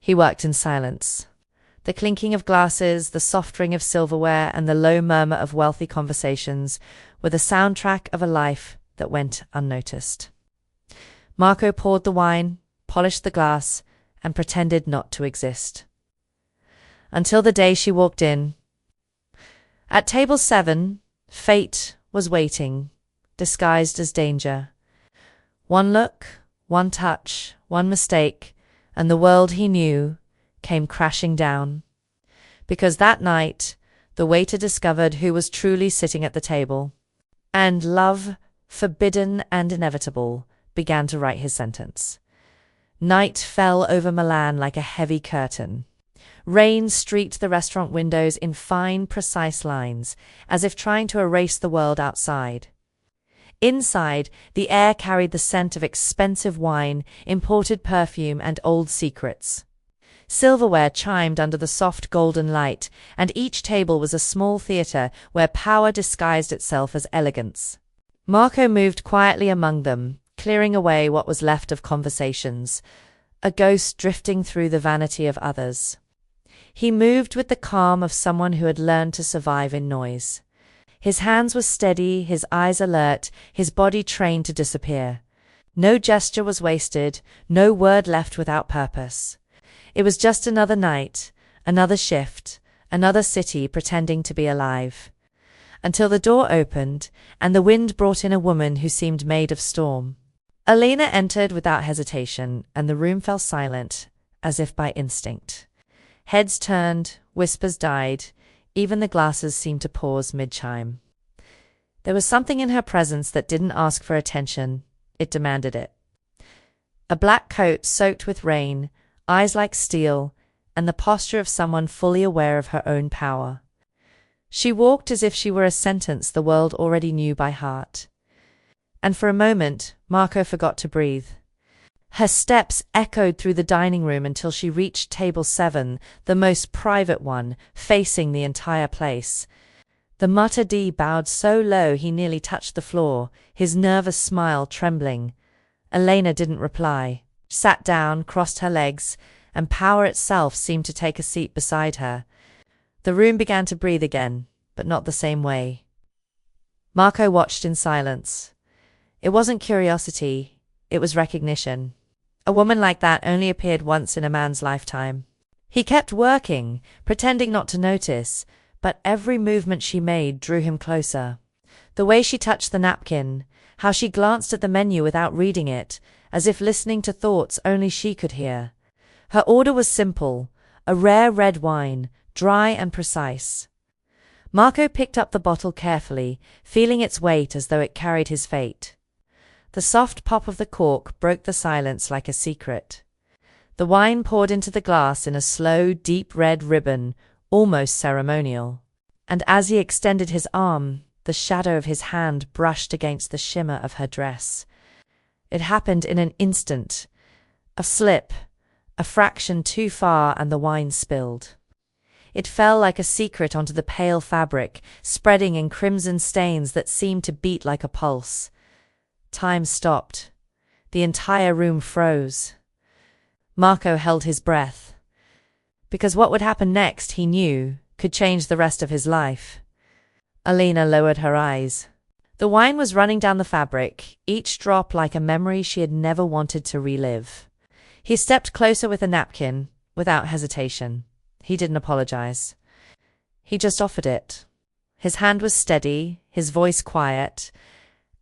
He worked in silence. The clinking of glasses, the soft ring of silverware, and the low murmur of wealthy conversations were the soundtrack of a life that went unnoticed. Marco poured the wine, polished the glass, and pretended not to exist. Until the day she walked in. At table 7, fate was waiting, disguised as danger. One look, one touch, one mistake, and the world he knew came crashing down. Because that night, the waiter discovered who was truly sitting at the table. And love, forbidden and inevitable, began to write his sentence. Night fell over Milan like a heavy curtain. Rain streaked the restaurant windows in fine, precise lines, as if trying to erase the world outside. Inside, the air carried the scent of expensive wine, imported perfume, and old secrets. Silverware chimed under the soft golden light, and each table was a small theatre where power disguised itself as elegance. Marco moved quietly among them, clearing away what was left of conversations, a ghost drifting through the vanity of others. He moved with the calm of someone who had learned to survive in noise. His hands were steady, his eyes alert, his body trained to disappear. No gesture was wasted, no word left without purpose. It was just another night, another shift, another city pretending to be alive. Until the door opened, and the wind brought in a woman who seemed made of storm. Elena entered without hesitation, and the room fell silent, as if by instinct. Heads turned, whispers died, even the glasses seemed to pause mid-chime. There was something in her presence that didn't ask for attention, it demanded it. A black coat soaked with rain, eyes like steel, and the posture of someone fully aware of her own power. She walked as if she were a sentence the world already knew by heart. And for a moment, Marco forgot to breathe. Her steps echoed through the dining room until she reached table 7, the most private one, facing the entire place. The Mafia bowed so low he nearly touched the floor, his nervous smile trembling. Elena didn't reply, sat down, crossed her legs, and power itself seemed to take a seat beside her. The room began to breathe again, but not the same way. Marco watched in silence. It wasn't curiosity, it was recognition. A woman like that only appeared once in a man's lifetime. He kept working, pretending not to notice, but every movement she made drew him closer. The way she touched the napkin, how she glanced at the menu without reading it, as if listening to thoughts only she could hear. Her order was simple, a rare red wine, dry and precise. Marco picked up the bottle carefully, feeling its weight as though it carried his fate. The soft pop of the cork broke the silence like a secret. The wine poured into the glass in a slow, deep red ribbon, almost ceremonial. And as he extended his arm, the shadow of his hand brushed against the shimmer of her dress. It happened in an instant. A slip, a fraction too far, and the wine spilled. It fell like a secret onto the pale fabric, spreading in crimson stains that seemed to beat like a pulse. Time stopped. The entire room froze. Marco held his breath. Because what would happen next, he knew, could change the rest of his life. Elena lowered her eyes. The wine was running down the fabric, each drop like a memory she had never wanted to relive. He stepped closer with a napkin, without hesitation. He didn't apologize. He just offered it. His hand was steady, his voice quiet,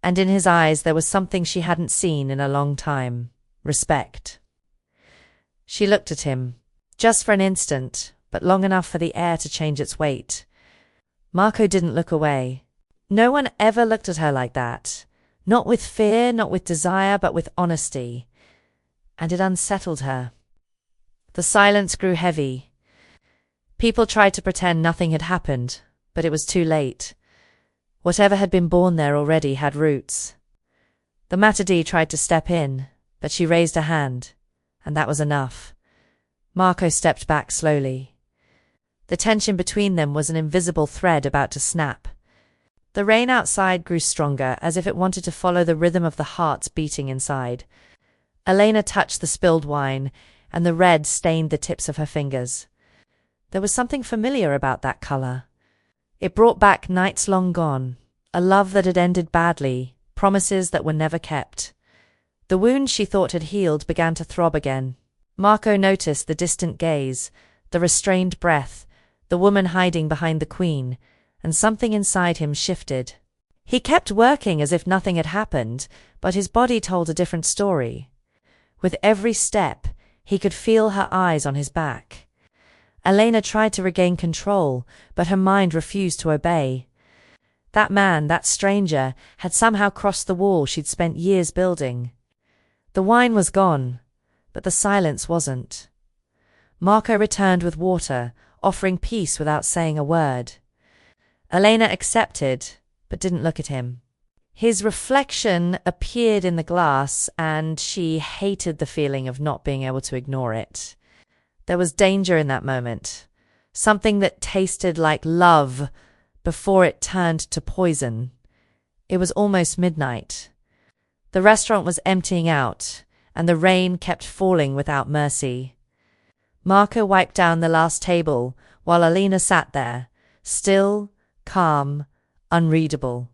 and in his eyes there was something she hadn't seen in a long time. Respect. She looked at him, just for an instant, but long enough for the air to change its weight. Marco didn't look away. No one ever looked at her like that. Not with fear, not with desire, but with honesty. And it unsettled her. The silence grew heavy. People tried to pretend nothing had happened, but it was too late. Whatever had been born there already had roots. The Mafia tried to step in, but she raised a hand, and that was enough. Marco stepped back slowly. The tension between them was an invisible thread about to snap. The rain outside grew stronger, as if it wanted to follow the rhythm of the hearts beating inside. Elena touched the spilled wine, and the red stained the tips of her fingers. There was something familiar about that color. It brought back nights long gone, a love that had ended badly, promises that were never kept. The wound she thought had healed began to throb again. Marco noticed the distant gaze, the restrained breath, the woman hiding behind the queen, and something inside him shifted. He kept working as if nothing had happened, but his body told a different story. With every step, he could feel her eyes on his back. Elena tried to regain control, but her mind refused to obey. That man, that stranger, had somehow crossed the wall she'd spent years building. The wine was gone, but the silence wasn't. Marco returned with water, offering peace without saying a word. Elena accepted, but didn't look at him. His reflection appeared in the glass, and she hated the feeling of not being able to ignore it. There was danger in that moment, something that tasted like love before it turned to poison. It was almost midnight. The restaurant was emptying out, and the rain kept falling without mercy. Marco wiped down the last table, while Elena sat there, still, calm, unreadable.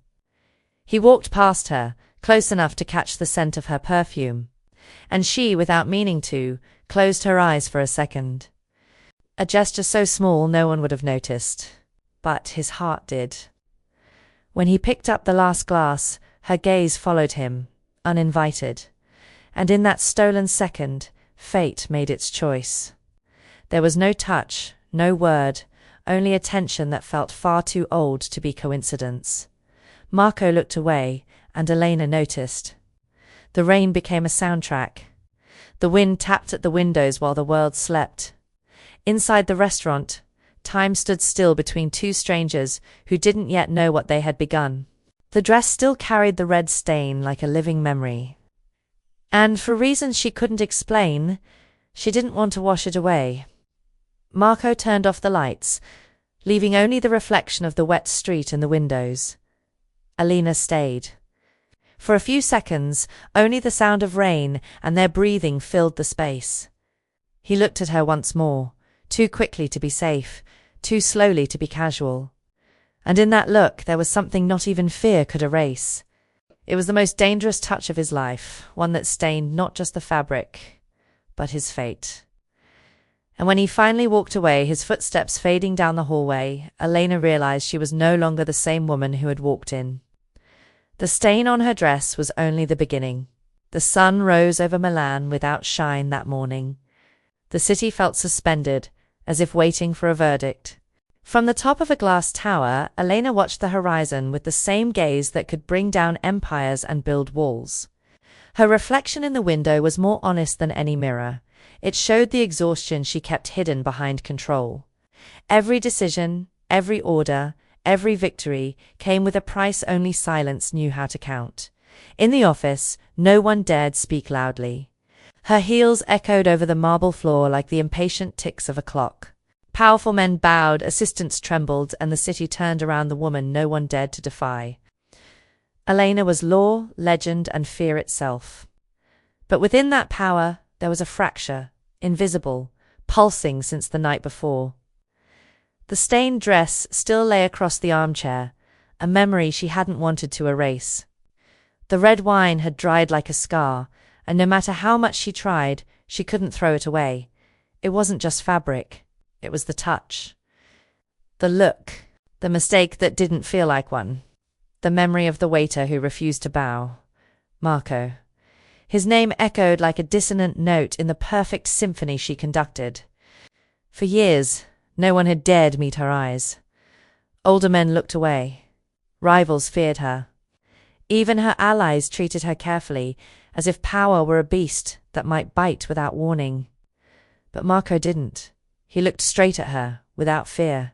He walked past her, close enough to catch the scent of her perfume, and she, without meaning to, closed her eyes for a second. A gesture so small no one would have noticed, but his heart did. When he picked up the last glass, her gaze followed him, uninvited, and in that stolen second, fate made its choice. There was no touch, no word, only a tension that felt far too old to be coincidence. Marco looked away, and Elena noticed. The rain became a soundtrack. The wind tapped at the windows while the world slept. Inside the restaurant, time stood still between two strangers who didn't yet know what they had begun. The dress still carried the red stain like a living memory. And for reasons she couldn't explain, she didn't want to wash it away. Marco turned off the lights, leaving only the reflection of the wet street and the windows. Elena stayed. For a few seconds, only the sound of rain and their breathing filled the space. He looked at her once more, too quickly to be safe, too slowly to be casual. And in that look there was something not even fear could erase. It was the most dangerous touch of his life, one that stained not just the fabric, but his fate. And when he finally walked away, his footsteps fading down the hallway, Elena realized she was no longer the same woman who had walked in. The stain on her dress was only the beginning. The sun rose over Milan without shine that morning. The city felt suspended, as if waiting for a verdict. From the top of a glass tower, Elena watched the horizon with the same gaze that could bring down empires and build walls. Her reflection in the window was more honest than any mirror. It showed the exhaustion she kept hidden behind control. Every decision, every order, every victory came with a price only silence knew how to count. In the office, no one dared speak loudly. Her heels echoed over the marble floor like the impatient ticks of a clock. Powerful men bowed, assistants trembled, and the city turned around the woman no one dared to defy. Elena was law, legend, and fear itself. But within that power, there was a fracture, invisible, pulsing since the night before. The stained dress still lay across the armchair, a memory she hadn't wanted to erase. The red wine had dried like a scar, and no matter how much she tried, she couldn't throw it away. It wasn't just fabric, it was the touch. The look, the mistake that didn't feel like one. The memory of the waiter who refused to bow. Marco. His name echoed like a dissonant note in the perfect symphony she conducted. For years, no one had dared meet her eyes. Older men looked away. Rivals feared her. Even her allies treated her carefully, as if power were a beast that might bite without warning. But Marco didn't. He looked straight at her, without fear.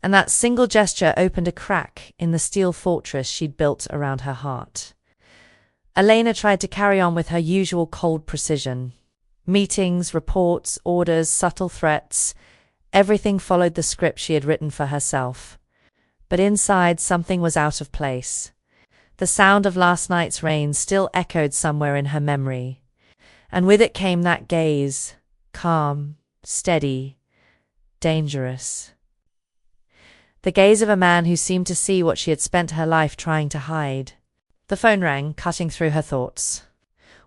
And that single gesture opened a crack in the steel fortress she'd built around her heart. Elena tried to carry on with her usual cold precision. Meetings, reports, orders, subtle threats. Everything followed the script she had written for herself. But inside, something was out of place. The sound of last night's rain still echoed somewhere in her memory. And with it came that gaze, calm, steady, dangerous. The gaze of a man who seemed to see what she had spent her life trying to hide. The phone rang, cutting through her thoughts.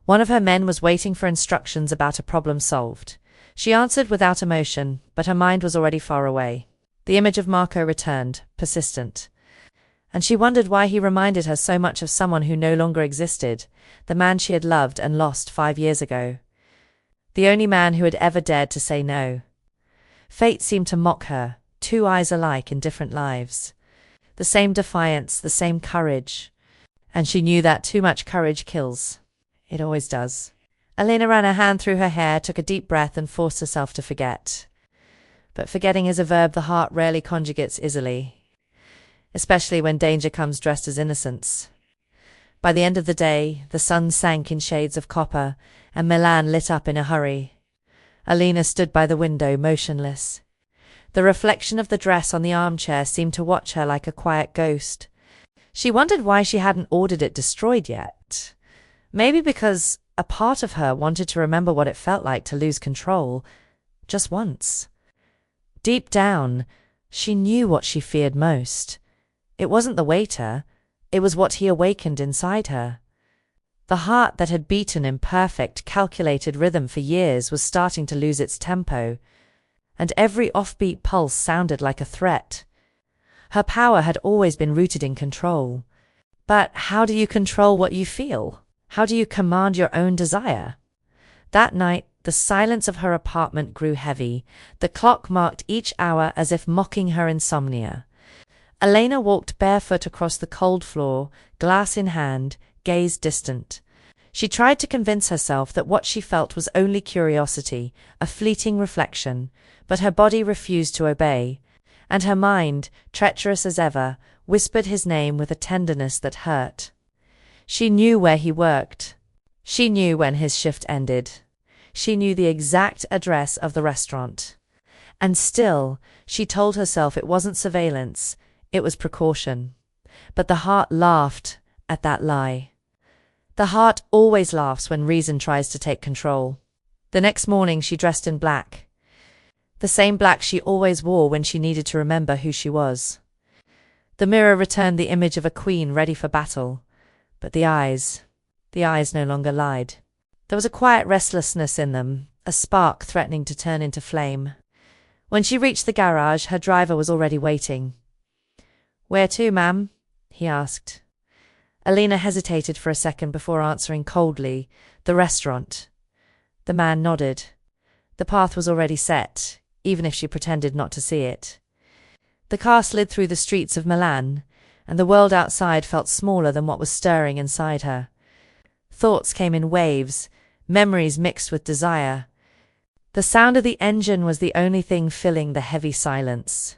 One of her men was waiting for instructions about a problem solved. She answered without emotion, but her mind was already far away. The image of Marco returned, persistent. And she wondered why he reminded her so much of someone who no longer existed, the man she had loved and lost 5 years ago. The only man who had ever dared to say no. Fate seemed to mock her, 2 eyes alike in different lives. The same defiance, the same courage. And she knew that too much courage kills. It always does. Elena ran her hand through her hair, took a deep breath and forced herself to forget. But forgetting is a verb the heart rarely conjugates easily, especially when danger comes dressed as innocence. By the end of the day, the sun sank in shades of copper, and Milan lit up in a hurry. Elena stood by the window, motionless. The reflection of the dress on the armchair seemed to watch her like a quiet ghost. She wondered why she hadn't ordered it destroyed yet. Maybe because a part of her wanted to remember what it felt like to lose control, just once. Deep down, she knew what she feared most. It wasn't the waiter, it was what he awakened inside her. The heart that had beaten in perfect, calculated rhythm for years was starting to lose its tempo, and every offbeat pulse sounded like a threat. Her power had always been rooted in control. But how do you control what you feel? How do you command your own desire? That night, the silence of her apartment grew heavy. The clock marked each hour as if mocking her insomnia. Elena walked barefoot across the cold floor, glass in hand, gaze distant. She tried to convince herself that what she felt was only curiosity, a fleeting reflection, but her body refused to obey, and her mind, treacherous as ever, whispered his name with a tenderness that hurt. She knew where he worked. She knew when his shift ended. She knew the exact address of the restaurant. And still, she told herself it wasn't surveillance, it was precaution. But the heart laughed at that lie. The heart always laughs when reason tries to take control. The next morning she dressed in black. The same black she always wore when she needed to remember who she was. The mirror returned the image of a queen ready for battle. But the eyes no longer lied. There was a quiet restlessness in them, a spark threatening to turn into flame. When she reached the garage, her driver was already waiting. "Where to, ma'am?" he asked. Elena hesitated for a second before answering coldly, "The restaurant." The man nodded. The path was already set, even if she pretended not to see it. The car slid through the streets of Milan, and the world outside felt smaller than what was stirring inside her. Thoughts came in waves, memories mixed with desire. The sound of the engine was the only thing filling the heavy silence.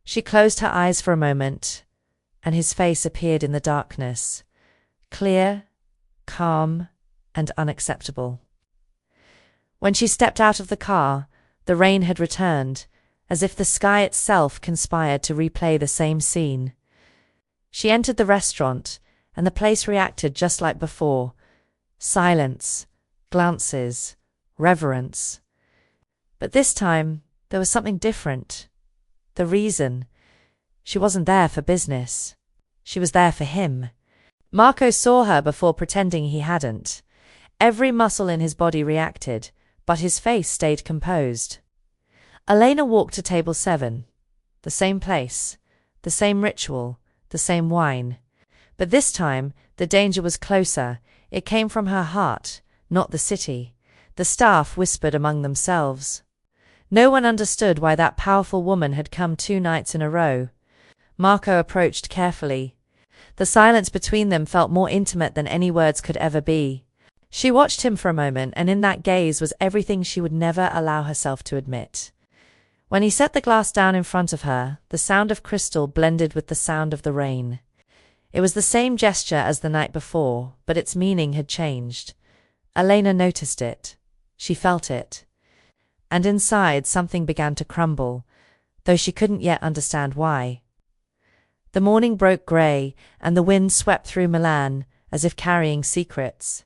She closed her eyes for a moment, and his face appeared in the darkness, clear, calm, and unacceptable. When she stepped out of the car, the rain had returned, as if the sky itself conspired to replay the same scene. She entered the restaurant, and the place reacted just like before. Silence, glances, reverence. But this time, there was something different. The reason. She wasn't there for business. She was there for him. Marco saw her before pretending he hadn't. Every muscle in his body reacted, but his face stayed composed. Elena walked to table 7. The same place, the same ritual, the same wine. But this time, the danger was closer. It came from her heart, not the city. The staff whispered among themselves. No one understood why that powerful woman had come 2 nights in a row. Marco approached carefully. The silence between them felt more intimate than any words could ever be. She watched him for a moment, and in that gaze was everything she would never allow herself to admit. When he set the glass down in front of her, the sound of crystal blended with the sound of the rain. It was the same gesture as the night before, but its meaning had changed. Elena noticed it. She felt it. And inside something began to crumble, though she couldn't yet understand why. The morning broke grey, and the wind swept through Milan, as if carrying secrets.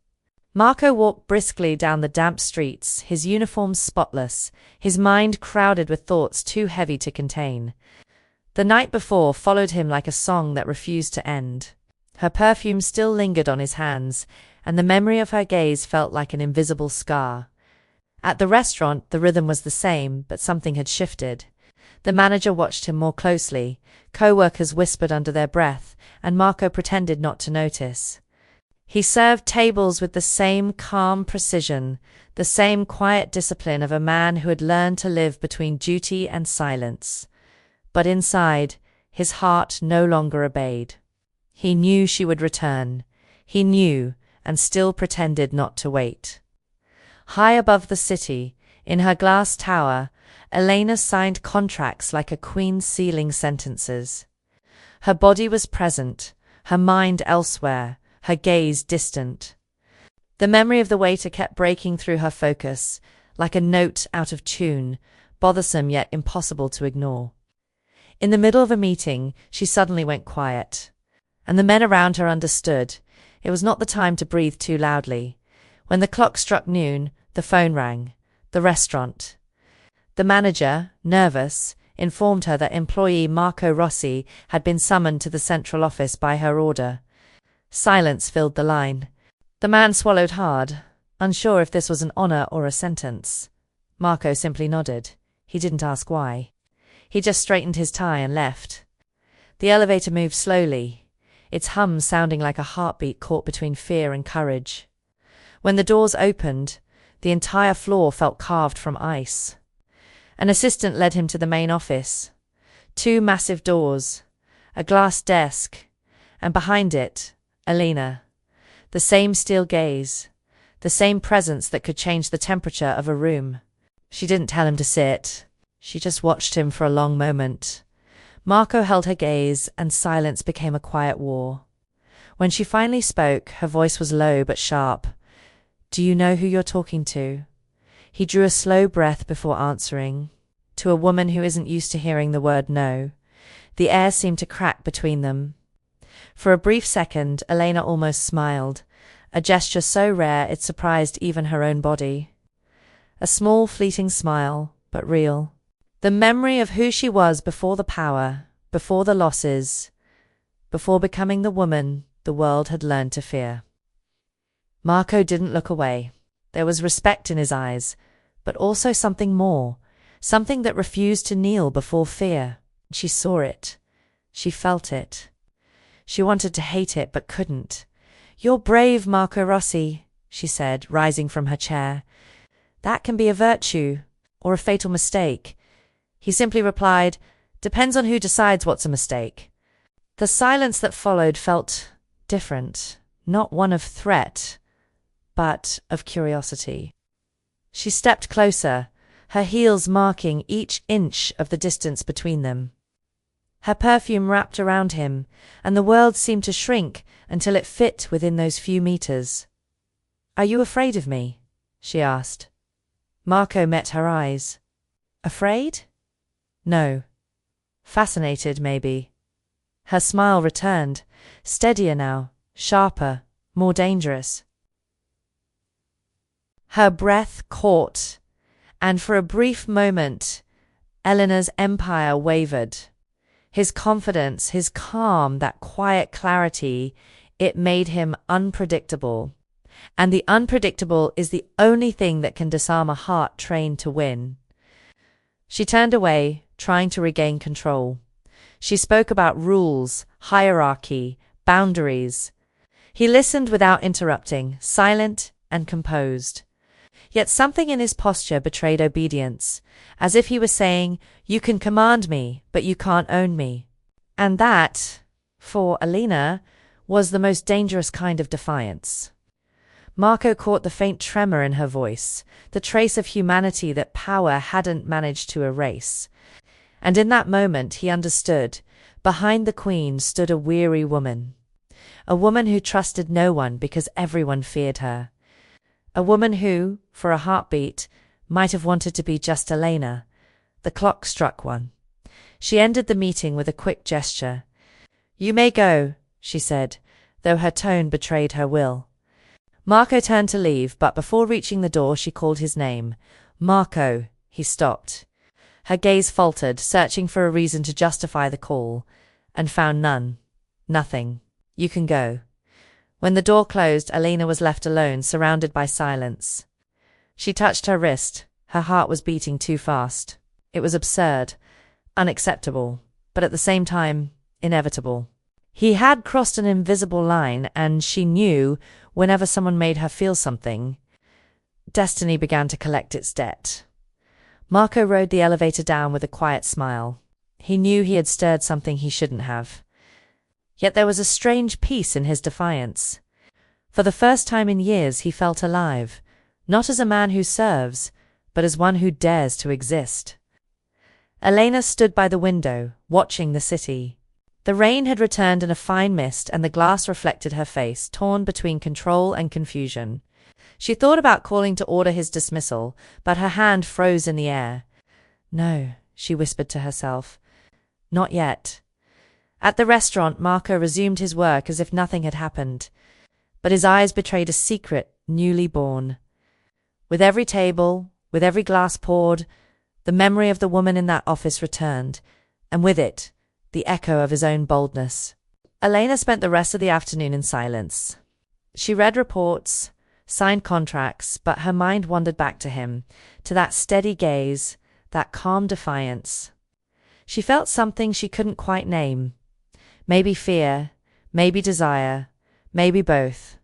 Marco walked briskly down the damp streets, his uniform spotless, his mind crowded with thoughts too heavy to contain. The night before followed him like a song that refused to end. Her perfume still lingered on his hands, and the memory of her gaze felt like an invisible scar. At the restaurant, the rhythm was the same, but something had shifted. The manager watched him more closely, co-workers whispered under their breath, and Marco pretended not to notice. He served tables with the same calm precision, the same quiet discipline of a man who had learned to live between duty and silence. But inside, his heart no longer obeyed. He knew she would return. He knew, and still pretended not to wait. High above the city, in her glass tower, Elena signed contracts like a queen sealing sentences. Her body was present, her mind elsewhere, her gaze distant. The memory of the waiter kept breaking through her focus, like a note out of tune, bothersome yet impossible to ignore. In the middle of a meeting, she suddenly went quiet. And the men around her understood. It was not the time to breathe too loudly. When the clock struck noon, the phone rang. The restaurant. The manager, nervous, informed her that employee Marco Rossi had been summoned to the central office by her order. Silence filled the line. The man swallowed hard, unsure if this was an honor or a sentence. Marco simply nodded. He didn't ask why. He just straightened his tie and left. The elevator moved slowly, its hum sounding like a heartbeat caught between fear and courage. When the doors opened, the entire floor felt carved from ice. An assistant led him to the main office. 2 massive doors, a glass desk, and behind it, Elena. The same steel gaze, the same presence that could change the temperature of a room. She didn't tell him to sit. She just watched him for a long moment. Marco held her gaze, and silence became a quiet war. When she finally spoke, her voice was low but sharp. "Do you know who you're talking to?" He drew a slow breath before answering. To a woman who isn't used to hearing the word no. The air seemed to crack between them. For a brief second, Elena almost smiled, a gesture so rare it surprised even her own body. A small, fleeting smile, but real. The memory of who she was before the power, before the losses, before becoming the woman the world had learned to fear. Marco didn't look away. There was respect in his eyes, but also something more, something that refused to kneel before fear. She saw it. She felt it. She wanted to hate it, but couldn't. "You're brave, Marco Rossi," she said, rising from her chair. "That can be a virtue, or a fatal mistake." He simply replied, "Depends on who decides what's a mistake." The silence that followed felt different, not one of threat, but of curiosity. She stepped closer, her heels marking each inch of the distance between them. Her perfume wrapped around him, and the world seemed to shrink until it fit within those few meters. "Are you afraid of me?" she asked. Marco met her eyes. "Afraid?" "No." "Fascinated, maybe." Her smile returned, steadier now, sharper, more dangerous. Her breath caught, and for a brief moment, Eleanor's empire wavered. His confidence, his calm, that quiet clarity, it made him unpredictable. And the unpredictable is the only thing that can disarm a heart trained to win. She turned away, trying to regain control. She spoke about rules, hierarchy, boundaries. He listened without interrupting, silent and composed. Yet something in his posture betrayed obedience, as if he was saying, "You can command me, but you can't own me." And that, for Elena, was the most dangerous kind of defiance. Marco caught the faint tremor in her voice, the trace of humanity that power hadn't managed to erase. And in that moment he understood, behind the queen stood a weary woman. A woman who trusted no one because everyone feared her. A woman who, for a heartbeat, might have wanted to be just Elena. The clock struck 1. She ended the meeting with a quick gesture. "You may go," she said, though her tone betrayed her will. Marco turned to leave, but before reaching the door she called his name. Marco, he stopped. Her gaze faltered, searching for a reason to justify the call, and found none. Nothing. You can go. When the door closed, Elena was left alone, surrounded by silence. She touched her wrist. Her heart was beating too fast. It was absurd, unacceptable, but at the same time, inevitable. He had crossed an invisible line, and she knew whenever someone made her feel something, destiny began to collect its debt. Marco rode the elevator down with a quiet smile. He knew he had stirred something he shouldn't have. Yet there was a strange peace in his defiance. For the first time in years he felt alive, not as a man who serves, but as one who dares to exist. Elena stood by the window, watching the city. The rain had returned in a fine mist, and the glass reflected her face, torn between control and confusion. She thought about calling to order his dismissal, but her hand froze in the air. No, she whispered to herself. Not yet. At the restaurant, Marco resumed his work as if nothing had happened, but his eyes betrayed a secret newly born. With every table, with every glass poured, the memory of the woman in that office returned, and with it, the echo of his own boldness. Elena spent the rest of the afternoon in silence. She read reports, signed contracts, but her mind wandered back to him, to that steady gaze, that calm defiance. She felt something she couldn't quite name. Maybe fear, maybe desire, maybe both.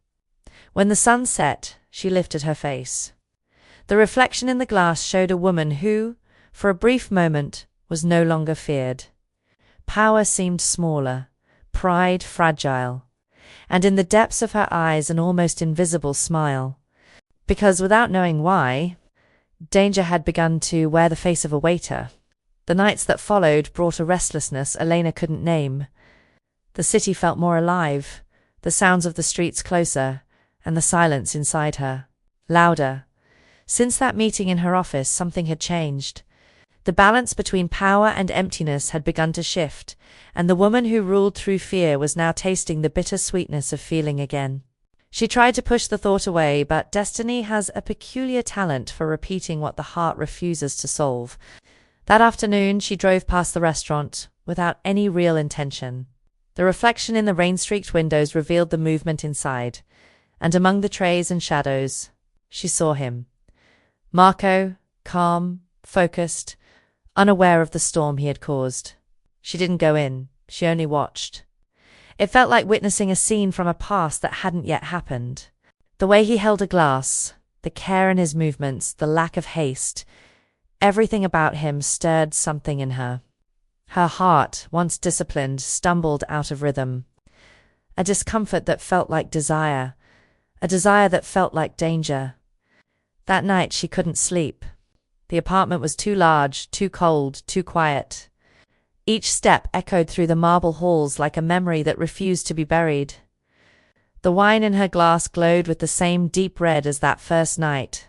When the sun set, she lifted her face. The reflection in the glass showed a woman who, for a brief moment, was no longer feared. Power seemed smaller, pride fragile, and in the depths of her eyes an almost invisible smile. Because, without knowing why, danger had begun to wear the face of a waiter. The nights that followed brought a restlessness Elena couldn't name. The city felt more alive, the sounds of the streets closer, and the silence inside her louder. Since that meeting in her office, something had changed. The balance between power and emptiness had begun to shift, and the woman who ruled through fear was now tasting the bitter sweetness of feeling again. She tried to push the thought away, but destiny has a peculiar talent for repeating what the heart refuses to solve. That afternoon she drove past the restaurant, without any real intention. The reflection in the rain-streaked windows revealed the movement inside, and among the trays and shadows, she saw him. Marco, calm, focused, unaware of the storm he had caused. She didn't go in, she only watched. It felt like witnessing a scene from a past that hadn't yet happened. The way he held a glass, the care in his movements, the lack of haste, everything about him stirred something in her. Her heart, once disciplined, stumbled out of rhythm. A discomfort that felt like desire, a desire that felt like danger. That night she couldn't sleep. The apartment was too large, too cold, too quiet. Each step echoed through the marble halls like a memory that refused to be buried. The wine in her glass glowed with the same deep red as that first night.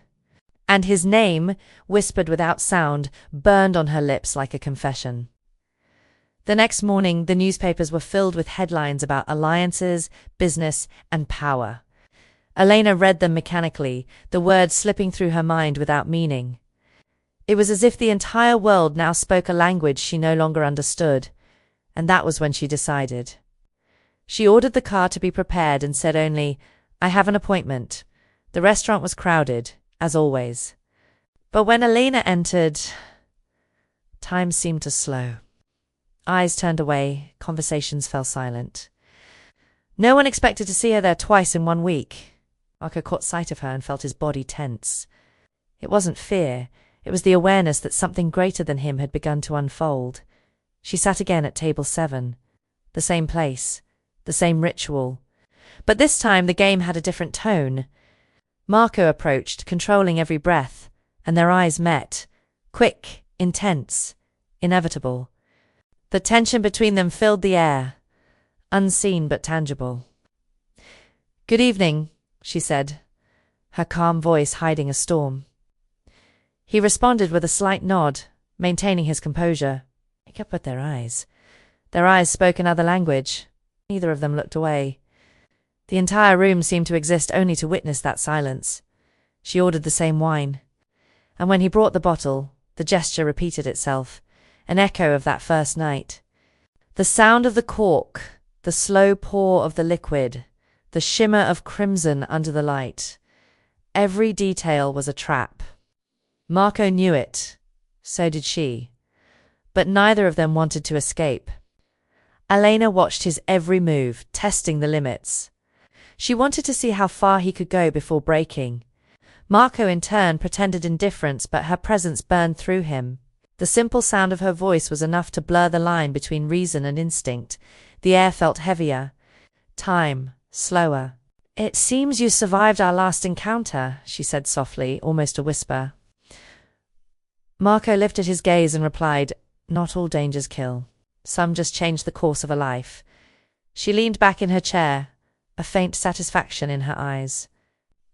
And his name, whispered without sound, burned on her lips like a confession. The next morning, the newspapers were filled with headlines about alliances, business, and power. Elena read them mechanically, the words slipping through her mind without meaning. It was as if the entire world now spoke a language she no longer understood, and that was when she decided. She ordered the car to be prepared and said only, "I have an appointment." The restaurant was crowded, as always. But when Elena entered, time seemed to slow. Eyes turned away, conversations fell silent. No one expected to see her there twice in 1 week. Marco caught sight of her and felt his body tense. It wasn't fear, it was the awareness that something greater than him had begun to unfold. She sat again at table 7. The same place, the same ritual. But this time the game had a different tone. Marco approached, controlling every breath, and their eyes met. Quick, intense, inevitable. The tension between them filled the air, unseen but tangible. "Good evening," she said, her calm voice hiding a storm. He responded with a slight nod, maintaining his composure. He kept with their eyes. Their eyes spoke another language. Neither of them looked away. The entire room seemed to exist only to witness that silence. She ordered the same wine. And when he brought the bottle, the gesture repeated itself, an echo of that first night. The sound of the cork, the slow pour of the liquid, the shimmer of crimson under the light. Every detail was a trap. Marco knew it. So did she. But neither of them wanted to escape. Elena watched his every move, testing the limits. She wanted to see how far he could go before breaking. Marco, in turn, pretended indifference, but her presence burned through him. The simple sound of her voice was enough to blur the line between reason and instinct. The air felt heavier. Time, slower. "It seems you survived our last encounter," she said softly, almost a whisper. Marco lifted his gaze and replied, "Not all dangers kill. Some just change the course of a life." She leaned back in her chair, a faint satisfaction in her eyes.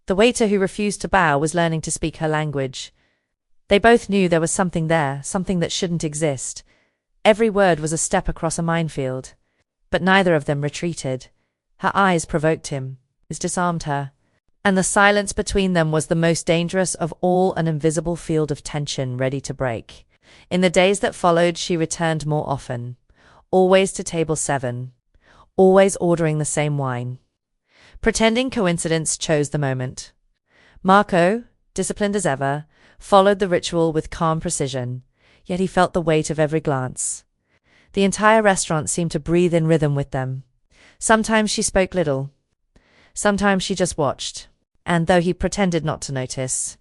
The waiter who refused to bow was learning to speak her language. They both knew there was something there, something that shouldn't exist. Every word was a step across a minefield. But neither of them retreated. Her eyes provoked him. It disarmed her. And the silence between them was the most dangerous of all, an invisible field of tension ready to break. In the days that followed, she returned more often. Always to table 7. Always ordering the same wine. Pretending coincidence chose the moment. Marco, disciplined as ever, followed the ritual with calm precision, yet he felt the weight of every glance. The entire restaurant seemed to breathe in rhythm with them. Sometimes she spoke little. Sometimes she just watched. And though he pretended not to notice,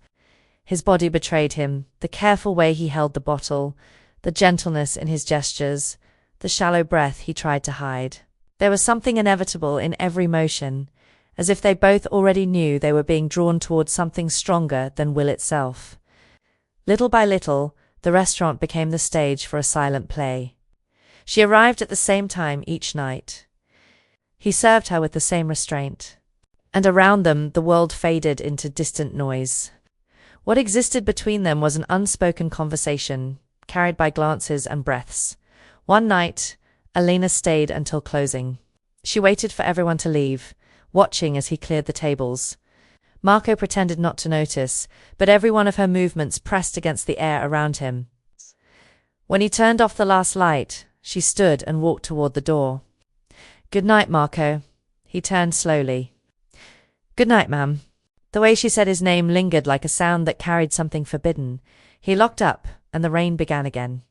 his body betrayed him, the careful way he held the bottle, the gentleness in his gestures, the shallow breath he tried to hide. There was something inevitable in every motion, as if they both already knew they were being drawn towards something stronger than will itself. Little by little, the restaurant became the stage for a silent play. She arrived at the same time each night. He served her with the same restraint. And around them, the world faded into distant noise. What existed between them was an unspoken conversation, carried by glances and breaths. One night, Elena stayed until closing. She waited for everyone to leave, watching as he cleared the tables. Marco pretended not to notice, but every one of her movements pressed against the air around him. When he turned off the last light, she stood and walked toward the door. "Good night, Marco." He turned slowly. "Good night, ma'am." The way she said his name lingered like a sound that carried something forbidden. He locked up, and the rain began again.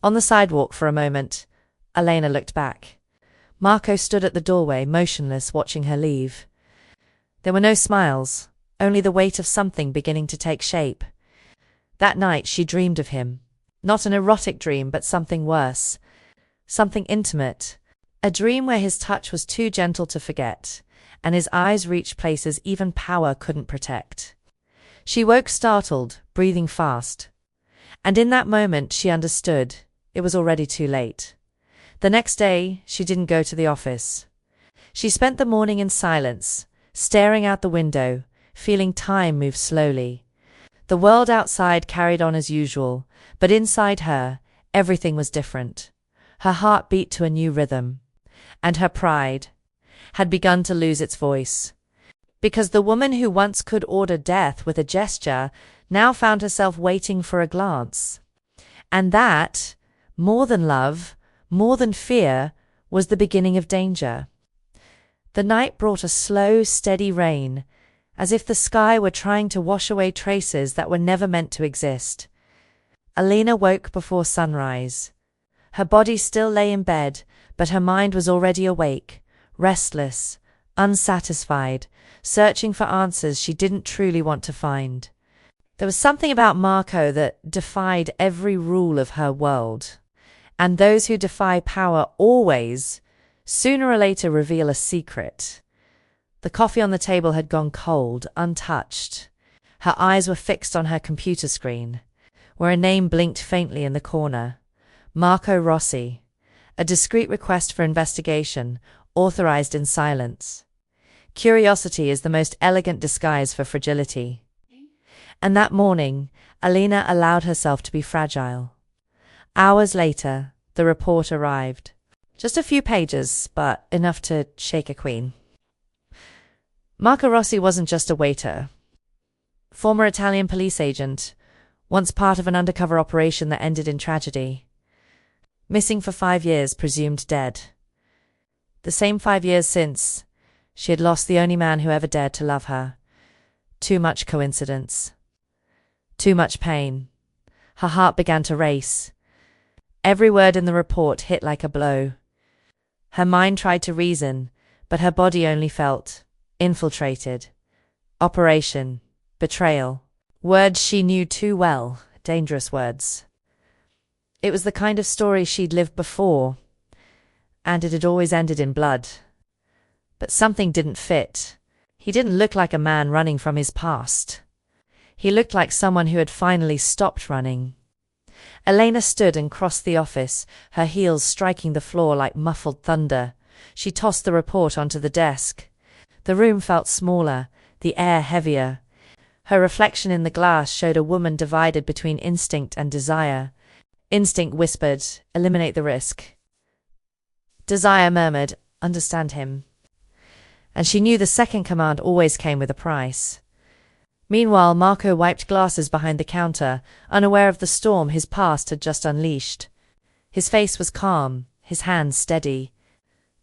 On the sidewalk for a moment, Elena looked back. Marco stood at the doorway, motionless, watching her leave. There were no smiles, only the weight of something beginning to take shape. That night she dreamed of him. Not an erotic dream, but something worse. Something intimate. A dream where his touch was too gentle to forget, and his eyes reached places even power couldn't protect. She woke startled, breathing fast. And in that moment she understood. It was already too late. The next day, she didn't go to the office. She spent the morning in silence, staring out the window, feeling time move slowly. The world outside carried on as usual, but inside her, everything was different. Her heart beat to a new rhythm, and her pride had begun to lose its voice. Because the woman who once could order death with a gesture now found herself waiting for a glance. And that, more than love, more than fear, was the beginning of danger. The night brought a slow, steady rain, as if the sky were trying to wash away traces that were never meant to exist. Elena woke before sunrise. Her body still lay in bed, but her mind was already awake, restless, unsatisfied, searching for answers she didn't truly want to find. There was something about Marco that defied every rule of her world. And those who defy power always, sooner or later, reveal a secret. The coffee on the table had gone cold, untouched. Her eyes were fixed on her computer screen, where a name blinked faintly in the corner. Marco Rossi. A discreet request for investigation, authorized in silence. Curiosity is the most elegant disguise for fragility. And that morning, Elena allowed herself to be fragile. Hours later, the report arrived. Just a few pages, but enough to shake a queen. Marco Rossi wasn't just a waiter. Former Italian police agent, once part of an undercover operation that ended in tragedy. Missing for 5 years, presumed dead. The same 5 years since, she had lost the only man who ever dared to love her. Too much coincidence. Too much pain. Her heart began to race. Every word in the report hit like a blow. Her mind tried to reason, but her body only felt infiltrated. Operation. Betrayal. Words she knew too well, dangerous words. It was the kind of story she'd lived before, and it had always ended in blood. But something didn't fit. He didn't look like a man running from his past. He looked like someone who had finally stopped running. Elena stood and crossed the office, her heels striking the floor like muffled thunder. She tossed the report onto the desk. The room felt smaller, the air heavier. Her reflection in the glass showed a woman divided between instinct and desire. Instinct whispered, "Eliminate the risk." Desire murmured, "Understand him." And she knew the second command always came with a price. Meanwhile, Marco wiped glasses behind the counter, unaware of the storm his past had just unleashed. His face was calm, his hands steady.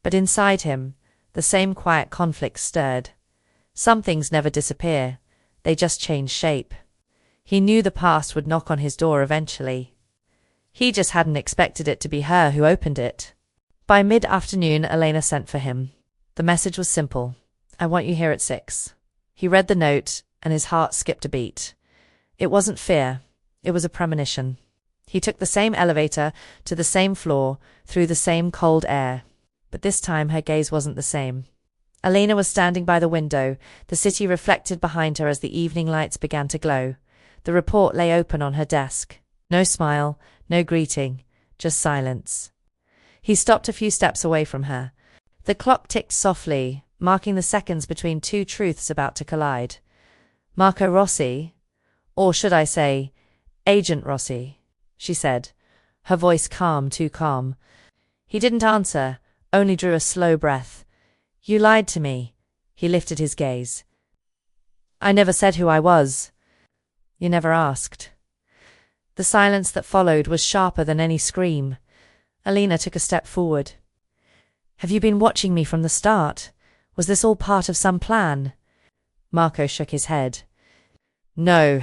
But inside him, the same quiet conflict stirred. Some things never disappear, they just change shape. He knew the past would knock on his door eventually. He just hadn't expected it to be her who opened it. By mid-afternoon, Elena sent for him. The message was simple. "I want you here at 6. He read the note, and his heart skipped a beat. It wasn't fear, it was a premonition. He took the same elevator, to the same floor, through the same cold air. But this time her gaze wasn't the same. Elena was standing by the window, the city reflected behind her as the evening lights began to glow. The report lay open on her desk. No smile, no greeting, just silence. He stopped a few steps away from her. The clock ticked softly, marking the seconds between two truths about to collide. "Marco Rossi, or should I say, Agent Rossi," she said, her voice calm, too calm. He didn't answer, only drew a slow breath. "You lied to me." He lifted his gaze. "I never said who I was." "You never asked." The silence that followed was sharper than any scream. Elena took a step forward. "Have you been watching me from the start? Was this all part of some plan?" Marco shook his head. "No.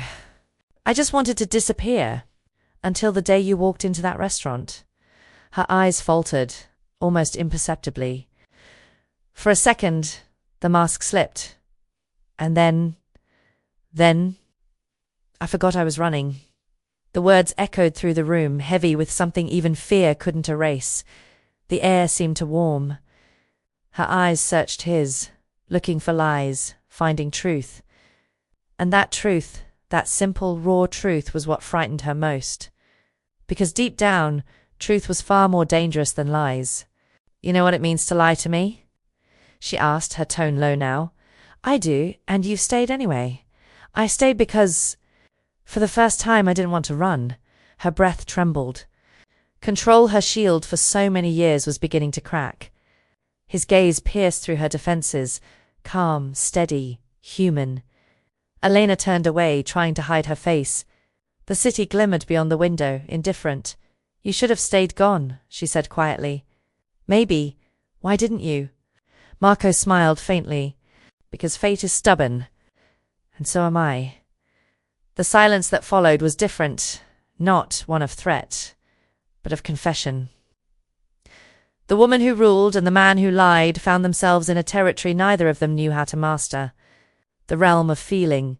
I just wanted to disappear. Until the day you walked into that restaurant." Her eyes faltered, almost imperceptibly. For a second, the mask slipped. And then, I forgot I was running. The words echoed through the room, heavy with something even fear couldn't erase. The air seemed to warm. Her eyes searched his, looking for lies, finding truth. And that truth, that simple, raw truth, was what frightened her most. Because deep down, truth was far more dangerous than lies. "You know what it means to lie to me?" she asked, her tone low now. "I do, and you've stayed anyway." "I stayed because—" For the first time I didn't want to run. Her breath trembled. Control, her shield for so many years, was beginning to crack. His gaze pierced through her defenses, calm, steady, human. Elena turned away, trying to hide her face. The city glimmered beyond the window, indifferent. "You should have stayed gone," she said quietly. "Maybe. Why didn't you?" Marco smiled faintly. "Because fate is stubborn. And so am I." The silence that followed was different, not one of threat, but of confession. The woman who ruled and the man who lied found themselves in a territory neither of them knew how to master. The realm of feeling,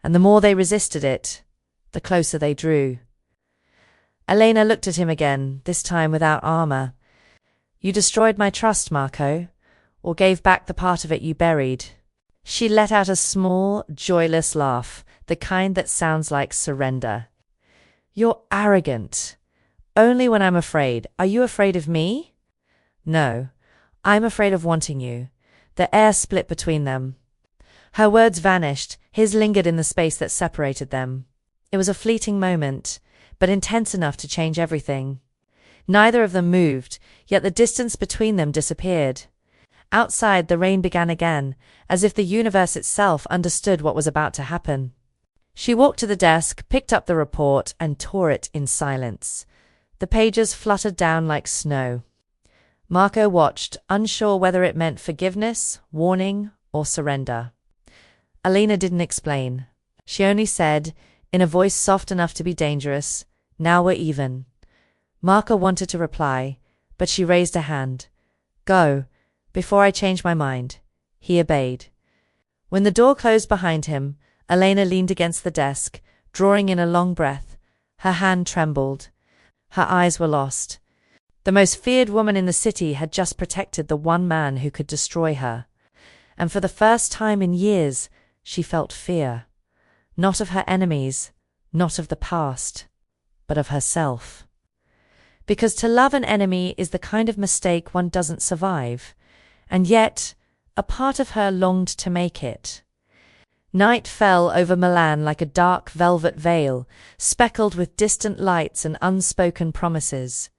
and the more they resisted it, the closer they drew. Elena looked at him again, this time without armor. "You destroyed my trust, Marco, or gave back the part of it you buried." She let out a small, joyless laugh, the kind that sounds like surrender. "You're arrogant. Only when I'm afraid. Are you afraid of me?" "No. I'm afraid of wanting you." The air split between them. Her words vanished, his lingered in the space that separated them. It was a fleeting moment, but intense enough to change everything. Neither of them moved, yet the distance between them disappeared. Outside, the rain began again, as if the universe itself understood what was about to happen. She walked to the desk, picked up the report, and tore it in silence. The pages fluttered down like snow. Marco watched, unsure whether it meant forgiveness, warning, or surrender. Elena didn't explain. She only said, in a voice soft enough to be dangerous, "Now we're even." Marco wanted to reply, but she raised a hand. "Go, before I change my mind." He obeyed. When the door closed behind him, Elena leaned against the desk, drawing in a long breath. Her hand trembled. Her eyes were lost. The most feared woman in the city had just protected the one man who could destroy her. And for the first time in years, she felt fear. Not of her enemies, not of the past, but of herself. Because to love an enemy is the kind of mistake one doesn't survive, and yet a part of her longed to make it. Night fell over Milan like a dark velvet veil, speckled with distant lights and unspoken promises.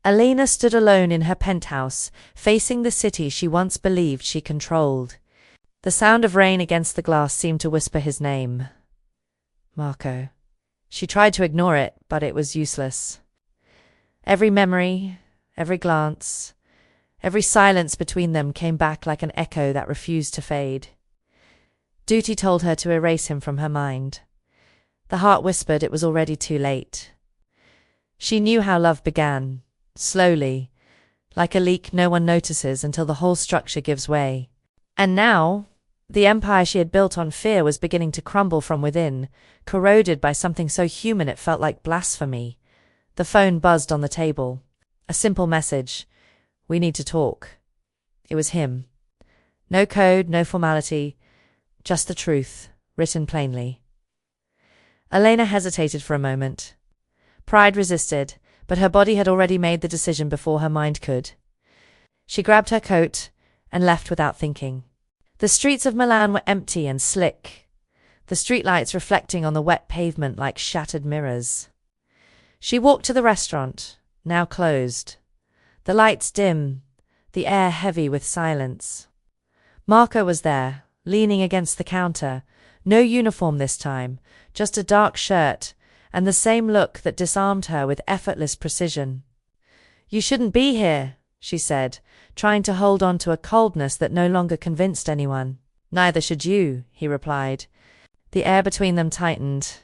Elena stood alone in her penthouse, facing the city she once believed she controlled. The sound of rain against the glass seemed to whisper his name. Marco. She tried to ignore it, but it was useless. Every memory, every glance, every silence between them came back like an echo that refused to fade. Duty told her to erase him from her mind. The heart whispered it was already too late. She knew how love began, slowly, like a leak no one notices until the whole structure gives way. And now, the empire she had built on fear was beginning to crumble from within, corroded by something so human it felt like blasphemy. The phone buzzed on the table. A simple message. "We need to talk." It was him. No code, no formality, just the truth, written plainly. Elena hesitated for a moment. Pride resisted, but her body had already made the decision before her mind could. She grabbed her coat and left without thinking. The streets of Milan were empty and slick, the streetlights reflecting on the wet pavement like shattered mirrors. She walked to the restaurant, now closed. The lights dim, the air heavy with silence. Marco was there, leaning against the counter, no uniform this time, just a dark shirt, and the same look that disarmed her with effortless precision. "You shouldn't be here," she said, trying to hold on to a coldness that no longer convinced anyone. "Neither should you," he replied. The air between them tightened,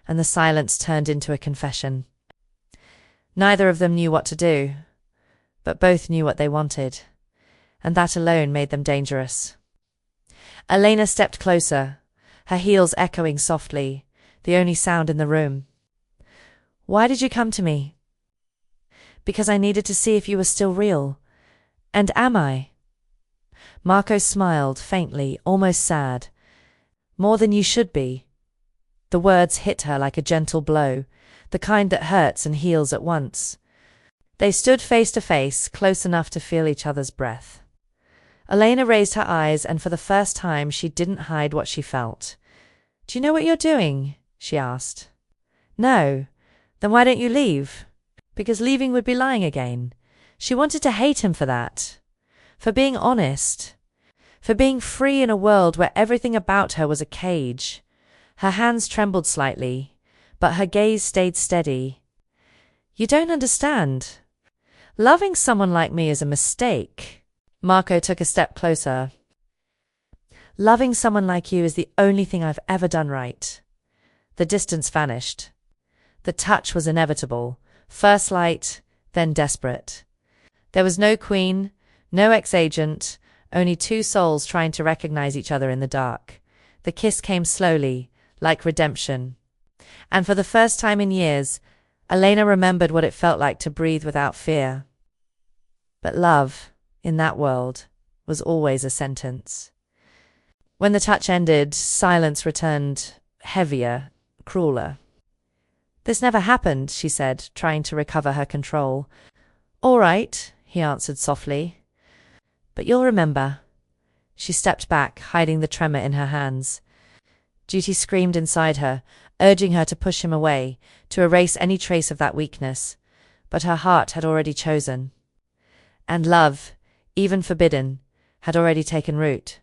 and the silence turned into a confession. Neither of them knew what to do, but both knew what they wanted, and that alone made them dangerous. Elena stepped closer, her heels echoing softly, the only sound in the room. "Why did you come to me?" "Because I needed to see if you were still real. And am I?" Marco smiled, faintly, almost sad. "More than you should be." The words hit her like a gentle blow, the kind that hurts and heals at once. They stood face to face, close enough to feel each other's breath. Elena raised her eyes, and for the first time she didn't hide what she felt. "Do you know what you're doing?" she asked. "No. Then why don't you leave?" Because leaving would be lying again. She wanted to hate him for that. For being honest. For being free in a world where everything about her was a cage. Her hands trembled slightly, but her gaze stayed steady. "You don't understand. Loving someone like me is a mistake." Marco took a step closer. "Loving someone like you is the only thing I've ever done right." The distance vanished. The touch was inevitable, first light, then desperate. There was no queen, no ex-agent, only two souls trying to recognize each other in the dark. The kiss came slowly, like redemption. And for the first time in years, Elena remembered what it felt like to breathe without fear. But love, in that world, was always a sentence. When the touch ended, silence returned, heavier, crueler. "This never happened," she said, trying to recover her control. "All right," he answered softly. "But you'll remember." She stepped back, hiding the tremor in her hands. Duty screamed inside her, urging her to push him away, to erase any trace of that weakness. But her heart had already chosen. And love, even forbidden, had already taken root.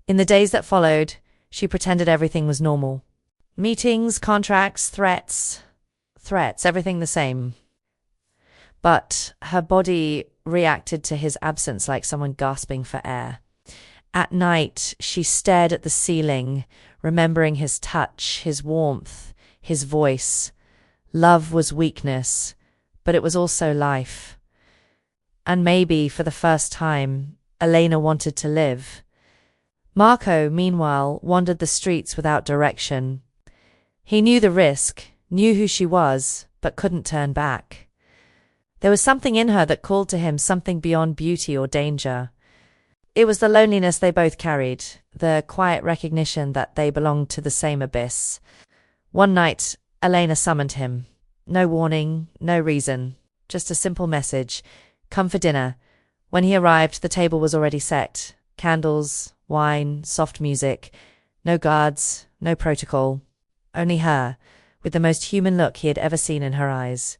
In the days that followed, she pretended everything was normal. Meetings, contracts, threats, everything the same. But her body reacted to his absence like someone gasping for air. At night, she stared at the ceiling, remembering his touch, his warmth, his voice. Love was weakness, but it was also life. And maybe, for the first time, Elena wanted to live. Marco, meanwhile, wandered the streets without direction. He knew the risk, knew who she was, but couldn't turn back. There was something in her that called to him, something beyond beauty or danger. It was the loneliness they both carried, the quiet recognition that they belonged to the same abyss. One night, Elena summoned him. No warning, no reason, just a simple message. Come for dinner. When he arrived, the table was already set. Candles, wine, soft music. No guards, no protocol. Only her, with the most human look he had ever seen in her eyes.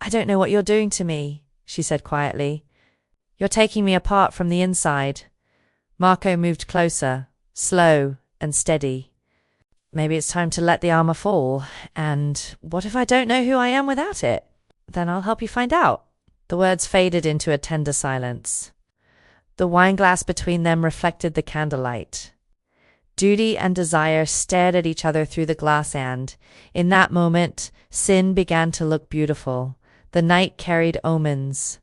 I don't know what you're doing to me, she said quietly. You're taking me apart from the inside. Marco moved closer, slow and steady. Maybe it's time to let the armor fall. And what if I don't know who I am without it? Then I'll help you find out. The words faded into a tender silence. The wineglass between them reflected the candlelight. Duty and desire stared at each other through the glass, and, in that moment, sin began to look beautiful. The night carried omens.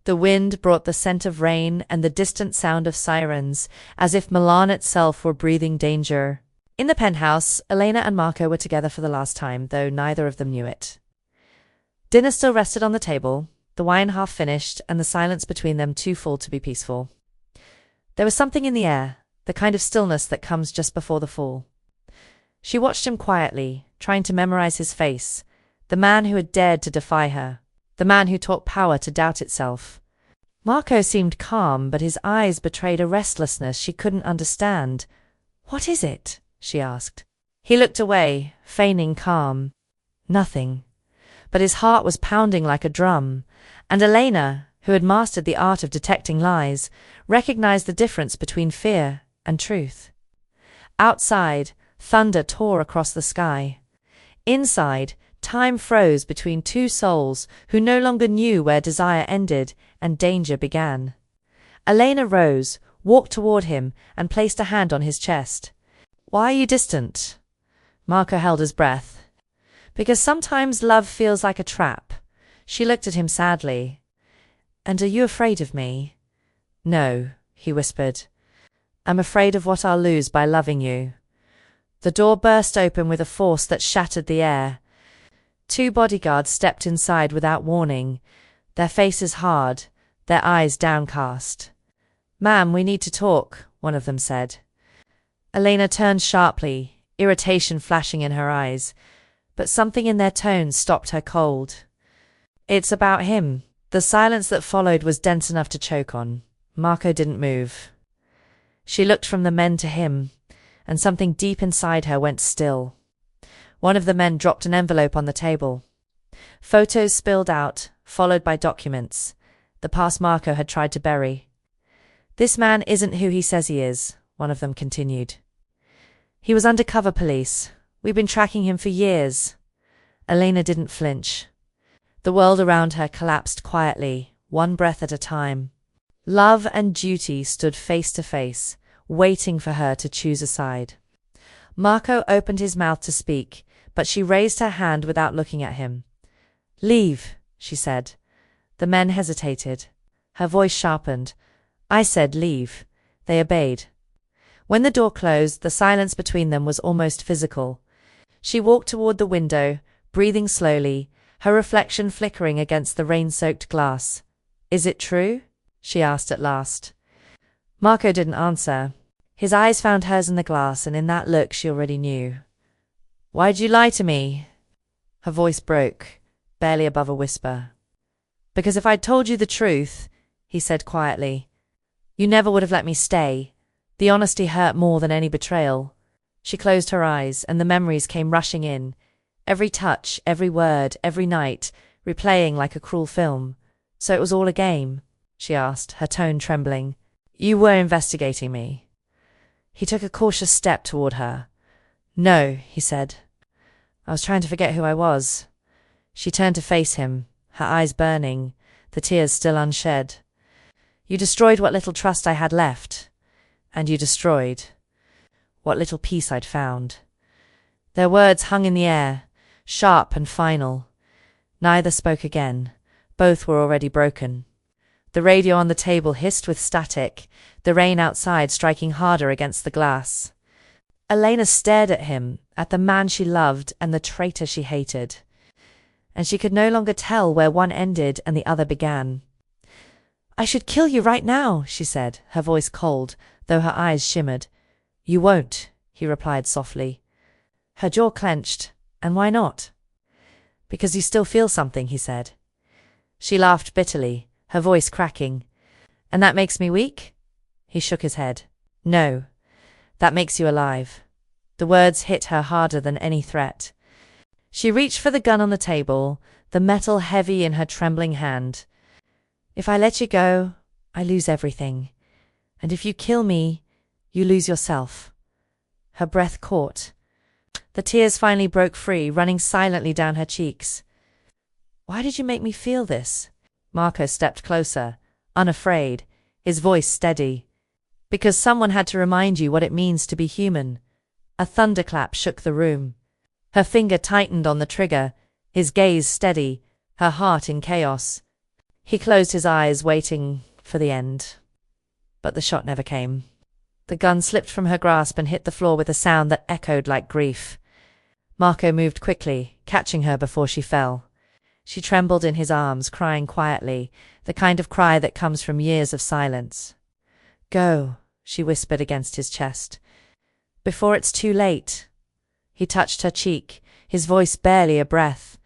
The wind brought the scent of rain and the distant sound of sirens, as if Milan itself were breathing danger. In the penthouse, Elena and Marco were together for the last time, though neither of them knew it. Dinner still rested on the table, the wine half finished, and the silence between them too full to be peaceful. There was something in the air, the kind of stillness that comes just before the fall. She watched him quietly, trying to memorize his face, the man who had dared to defy her, the man who taught power to doubt itself. Marco seemed calm, but his eyes betrayed a restlessness she couldn't understand. What is it? She asked. He looked away, feigning calm. Nothing. But his heart was pounding like a drum, and Elena, who had mastered the art of detecting lies, recognized the difference between fear and truth. Outside, thunder tore across the sky. Inside, time froze between two souls who no longer knew where desire ended and danger began. Elena rose, walked toward him, and placed a hand on his chest. Why are you distant? Marco held his breath. Because sometimes love feels like a trap. She looked at him sadly. And are you afraid of me? No, he whispered. I'm afraid of what I'll lose by loving you. The door burst open with a force that shattered the air. 2 bodyguards stepped inside without warning, their faces hard, their eyes downcast. Ma'am, we need to talk, one of them said. Elena turned sharply, irritation flashing in her eyes, but something in their tones stopped her cold. It's about him. The silence that followed was dense enough to choke on. Marco didn't move. She looked from the men to him, and something deep inside her went still. One of the men dropped an envelope on the table. Photos spilled out, followed by documents, the past Marco had tried to bury. This man isn't who he says he is, one of them continued. He was undercover police. We've been tracking him for years. Elena didn't flinch. The world around her collapsed quietly, one breath at a time. Love and duty stood face to face, waiting for her to choose a side. Marco opened his mouth to speak, but she raised her hand without looking at him. Leave, she said. The men hesitated. Her voice sharpened. I said leave. They obeyed. When the door closed, the silence between them was almost physical. She walked toward the window, breathing slowly, her reflection flickering against the rain-soaked glass. Is it true? She asked at last. Marco didn't answer. His eyes found hers in the glass, and in that look she already knew. Why'd you lie to me? Her voice broke, barely above a whisper. Because if I'd told you the truth, he said quietly, you never would have let me stay. The honesty hurt more than any betrayal. She closed her eyes, and the memories came rushing in. Every touch, every word, every night, replaying like a cruel film. So it was all a game? She asked, her tone trembling. You were investigating me. He took a cautious step toward her. No, he said. I was trying to forget who I was. She turned to face him, her eyes burning, the tears still unshed. You destroyed what little trust I had left, and you destroyed what little peace I'd found. Their words hung in the air, sharp and final. Neither spoke again. Both were already broken. The radio on the table hissed with static, the rain outside striking harder against the glass. Elena stared at him, at the man she loved and the traitor she hated. And she could no longer tell where one ended and the other began. I should kill you right now, she said, her voice cold, though her eyes shimmered. You won't, he replied softly. Her jaw clenched. And why not? Because you still feel something, he said. She laughed bitterly, her voice cracking. And that makes me weak? He shook his head. No, that makes you alive. The words hit her harder than any threat. She reached for the gun on the table, the metal heavy in her trembling hand. If I let you go, I lose everything. And if you kill me, you lose yourself. Her breath caught. The tears finally broke free, running silently down her cheeks. Why did you make me feel this? Marco stepped closer, unafraid, his voice steady. Because someone had to remind you what it means to be human. A thunderclap shook the room. Her finger tightened on the trigger, his gaze steady, her heart in chaos. He closed his eyes, waiting for the end. But the shot never came. The gun slipped from her grasp and hit the floor with a sound that echoed like grief. Marco moved quickly, catching her before she fell. She trembled in his arms, crying quietly, the kind of cry that comes from years of silence. Go, she whispered against his chest. Before it's too late. He touched her cheek, his voice barely a breath.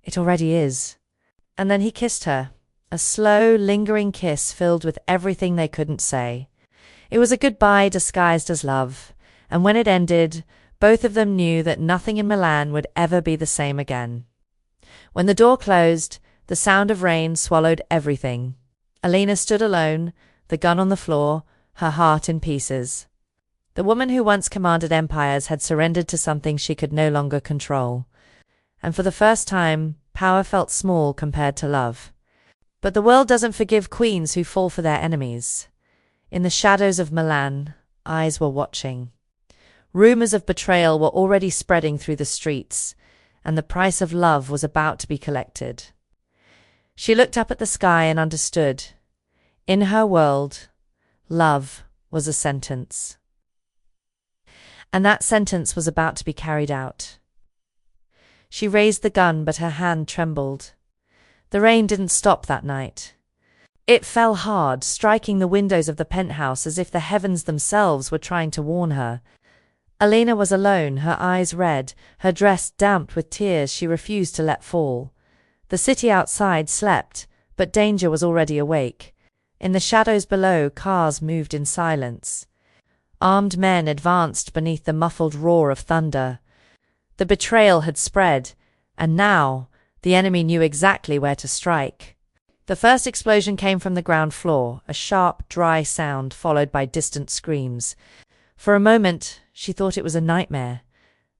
It already is. And then he kissed her, a slow, lingering kiss filled with everything they couldn't say. It was a goodbye disguised as love, and when it ended, both of them knew that nothing in Milan would ever be the same again. When the door closed, the sound of rain swallowed everything. Elena stood alone, the gun on the floor, her heart in pieces. The woman who once commanded empires had surrendered to something she could no longer control. And for the first time, power felt small compared to love. But the world doesn't forgive queens who fall for their enemies. In the shadows of Milan, eyes were watching. Rumors of betrayal were already spreading through the streets, and the price of love was about to be collected. She looked up at the sky and understood. In her world, love was a sentence. And that sentence was about to be carried out. She raised the gun, but her hand trembled. The rain didn't stop that night. It fell hard, striking the windows of the penthouse as if the heavens themselves were trying to warn her. Elena was alone, her eyes red, her dress damp with tears she refused to let fall. The city outside slept, but danger was already awake. In the shadows below, cars moved in silence. Armed men advanced beneath the muffled roar of thunder. The betrayal had spread, and now the enemy knew exactly where to strike. The first explosion came from the ground floor, a sharp, dry sound followed by distant screams. For a moment, she thought it was a nightmare.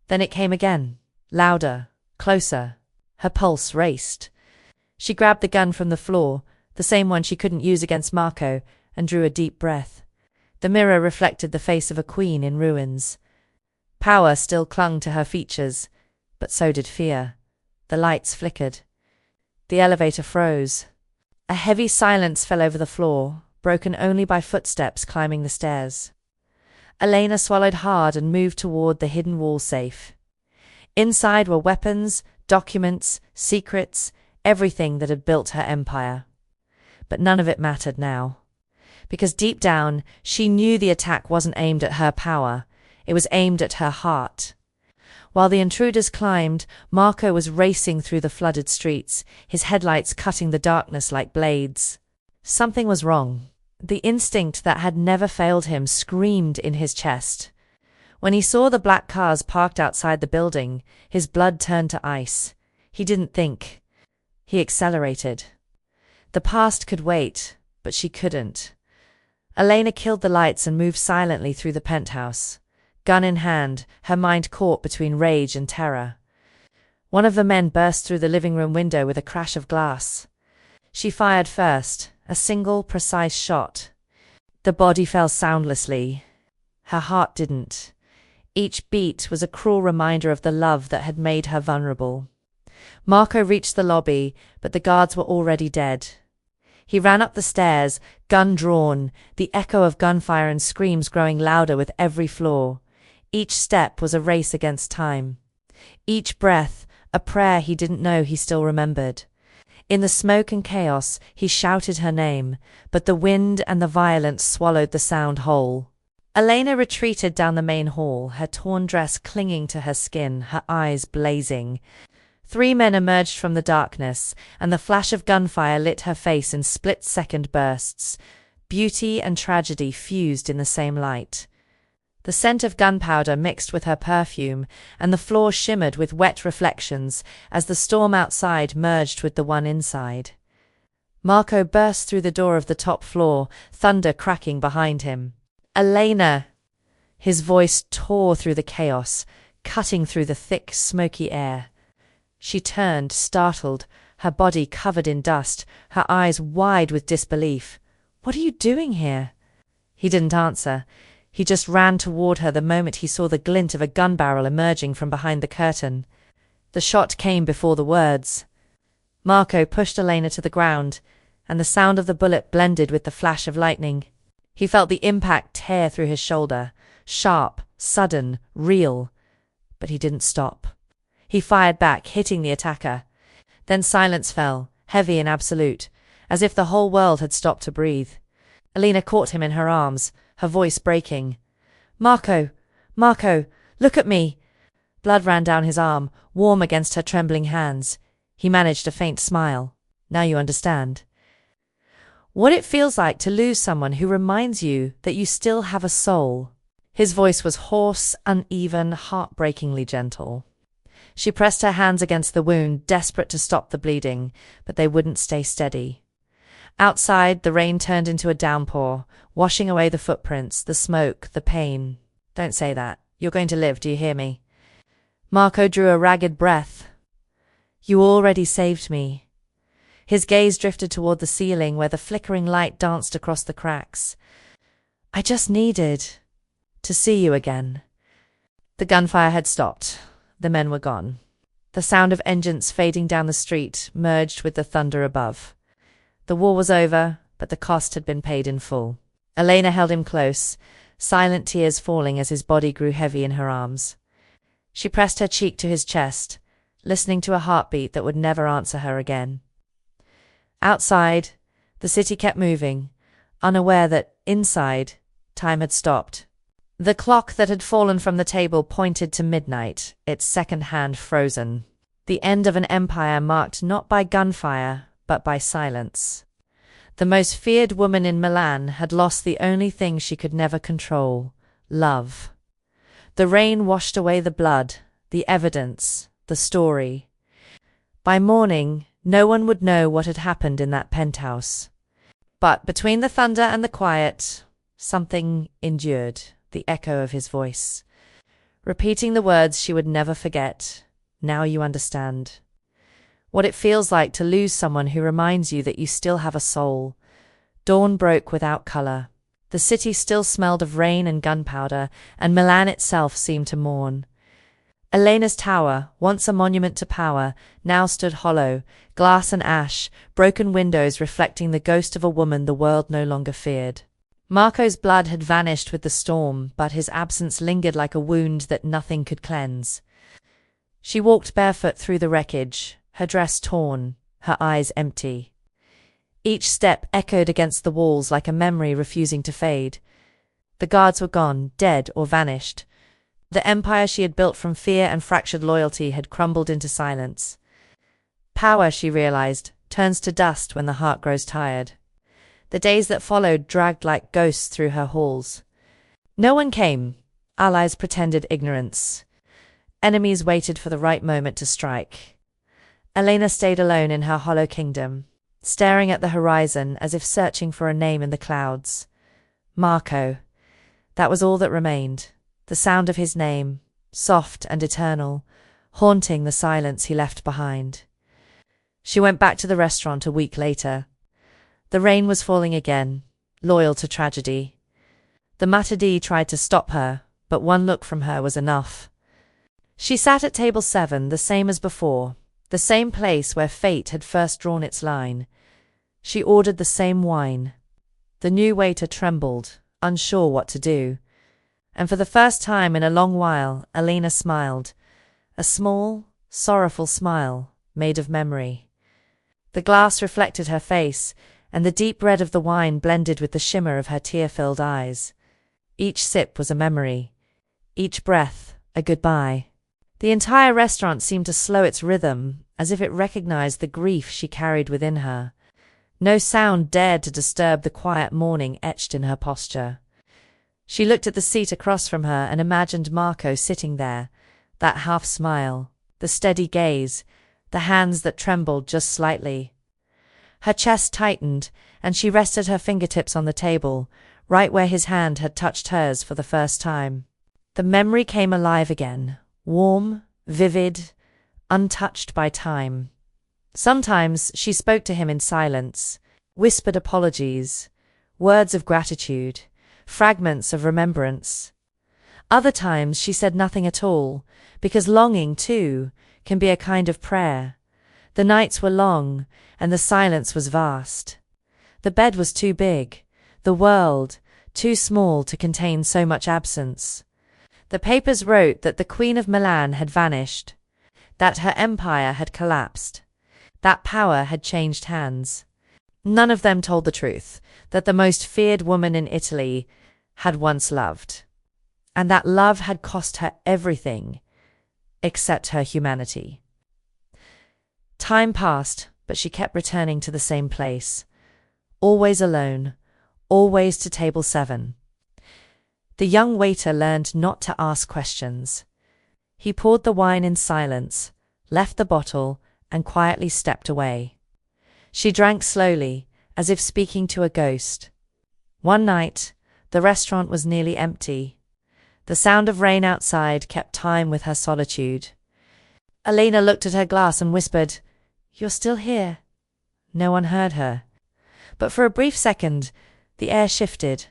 Then it came again, louder, closer. Her pulse raced. She grabbed the gun from the floor, the same one she couldn't use against Marco, and drew a deep breath. The mirror reflected the face of a queen in ruins. Power still clung to her features, but so did fear. The lights flickered. The elevator froze. A heavy silence fell over the floor, broken only by footsteps climbing the stairs. Elena swallowed hard and moved toward the hidden wall safe. Inside were weapons, documents, secrets, everything that had built her empire. But none of it mattered now. Because deep down, she knew the attack wasn't aimed at her power. It was aimed at her heart. While the intruders climbed, Marco was racing through the flooded streets, his headlights cutting the darkness like blades. Something was wrong. The instinct that had never failed him screamed in his chest. When he saw the black cars parked outside the building, his blood turned to ice. He didn't think. He accelerated. The past could wait, but she couldn't. Elena killed the lights and moved silently through the penthouse. Gun in hand, her mind caught between rage and terror. One of the men burst through the living room window with a crash of glass. She fired first, a single, precise shot. The body fell soundlessly. Her heart didn't. Each beat was a cruel reminder of the love that had made her vulnerable. Marco reached the lobby, but the guards were already dead. He ran up the stairs, gun drawn, the echo of gunfire and screams growing louder with every floor. Each step was a race against time. Each breath, a prayer he didn't know he still remembered. In the smoke and chaos, he shouted her name, but the wind and the violence swallowed the sound whole. Elena retreated down the main hall, her torn dress clinging to her skin, her eyes blazing. 3 men emerged from the darkness, and the flash of gunfire lit her face in split-second bursts. Beauty and tragedy fused in the same light. The scent of gunpowder mixed with her perfume, and the floor shimmered with wet reflections as the storm outside merged with the one inside. Marco burst through the door of the top floor, thunder cracking behind him. "Elena!" His voice tore through the chaos, cutting through the thick, smoky air. She turned, startled, her body covered in dust, her eyes wide with disbelief. "What are you doing here?" He didn't answer. He just ran toward her the moment he saw the glint of a gun barrel emerging from behind the curtain. The shot came before the words. Marco pushed Elena to the ground, and the sound of the bullet blended with the flash of lightning. He felt the impact tear through his shoulder, sharp, sudden, real. But he didn't stop. He fired back, hitting the attacker. Then silence fell, heavy and absolute, as if the whole world had stopped to breathe. Elena caught him in her arms, her voice breaking. "Marco! Marco! Look at me!" Blood ran down his arm, warm against her trembling hands. He managed a faint smile. "Now you understand what it feels like to lose someone who reminds you that you still have a soul." His voice was hoarse, uneven, heartbreakingly gentle. She pressed her hands against the wound, desperate to stop the bleeding, but they wouldn't stay steady. Outside, the rain turned into a downpour, washing away the footprints, the smoke, the pain. "Don't say that. You're going to live, do you hear me?" Marco drew a ragged breath. "You already saved me." His gaze drifted toward the ceiling where the flickering light danced across the cracks. "I just needed to see you again." The gunfire had stopped. The men were gone. The sound of engines fading down the street merged with the thunder above. The war was over, but the cost had been paid in full. Elena held him close, silent tears falling as his body grew heavy in her arms. She pressed her cheek to his chest, listening to a heartbeat that would never answer her again. Outside, the city kept moving, unaware that, inside, time had stopped. The clock that had fallen from the table pointed to midnight, its second hand frozen. The end of an empire marked not by gunfire, but by silence. The most feared woman in Milan had lost the only thing she could never control: love. The rain washed away the blood, the evidence, the story. By morning, no one would know what had happened in that penthouse. But between the thunder and the quiet, something endured, the echo of his voice, repeating the words she would never forget. "Now you understand what it feels like to lose someone who reminds you that you still have a soul." Dawn broke without color. The city still smelled of rain and gunpowder, and Milan itself seemed to mourn. Elena's tower, once a monument to power, now stood hollow, glass and ash, broken windows reflecting the ghost of a woman the world no longer feared. Marco's blood had vanished with the storm, but his absence lingered like a wound that nothing could cleanse. She walked barefoot through the wreckage, her dress torn, her eyes empty. Each step echoed against the walls like a memory refusing to fade. The guards were gone, dead or vanished. The empire she had built from fear and fractured loyalty had crumbled into silence. Power, she realized, turns to dust when the heart grows tired. The days that followed dragged like ghosts through her halls. No one came. Allies pretended ignorance. Enemies waited for the right moment to strike. Elena stayed alone in her hollow kingdom, staring at the horizon as if searching for a name in the clouds. Marco. That was all that remained. The sound of his name, soft and eternal, haunting the silence he left behind. She went back to the restaurant a week later. The rain was falling again, loyal to tragedy. The maitre d' tried to stop her, but one look from her was enough. She sat at table 7, the same as before, the same place where fate had first drawn its line. She ordered the same wine. The new waiter trembled, unsure what to do. And for the first time in a long while, Elena smiled. A small, sorrowful smile, made of memory. The glass reflected her face, and the deep red of the wine blended with the shimmer of her tear-filled eyes. Each sip was a memory. Each breath, a goodbye. The entire restaurant seemed to slow its rhythm, as if it recognized the grief she carried within her. No sound dared to disturb the quiet mourning etched in her posture. She looked at the seat across from her and imagined Marco sitting there, that half smile, the steady gaze, the hands that trembled just slightly. Her chest tightened, and she rested her fingertips on the table, right where his hand had touched hers for the first time. The memory came alive again, warm, vivid, untouched by time. Sometimes she spoke to him in silence, whispered apologies, words of gratitude, fragments of remembrance. Other times she said nothing at all, because longing, too, can be a kind of prayer. The nights were long, and the silence was vast. The bed was too big, the world too small to contain so much absence. The papers wrote that the Queen of Milan had vanished, that her empire had collapsed, that power had changed hands. None of them told the truth, that the most feared woman in Italy had once loved, and that love had cost her everything except her humanity. Time passed, but she kept returning to the same place, always alone, always to table 7. The young waiter learned not to ask questions. He poured the wine in silence, left the bottle, and quietly stepped away. She drank slowly, as if speaking to a ghost. One night, the restaurant was nearly empty. The sound of rain outside kept time with her solitude. Elena looked at her glass and whispered, "You're still here." No one heard her. But for a brief second, the air shifted.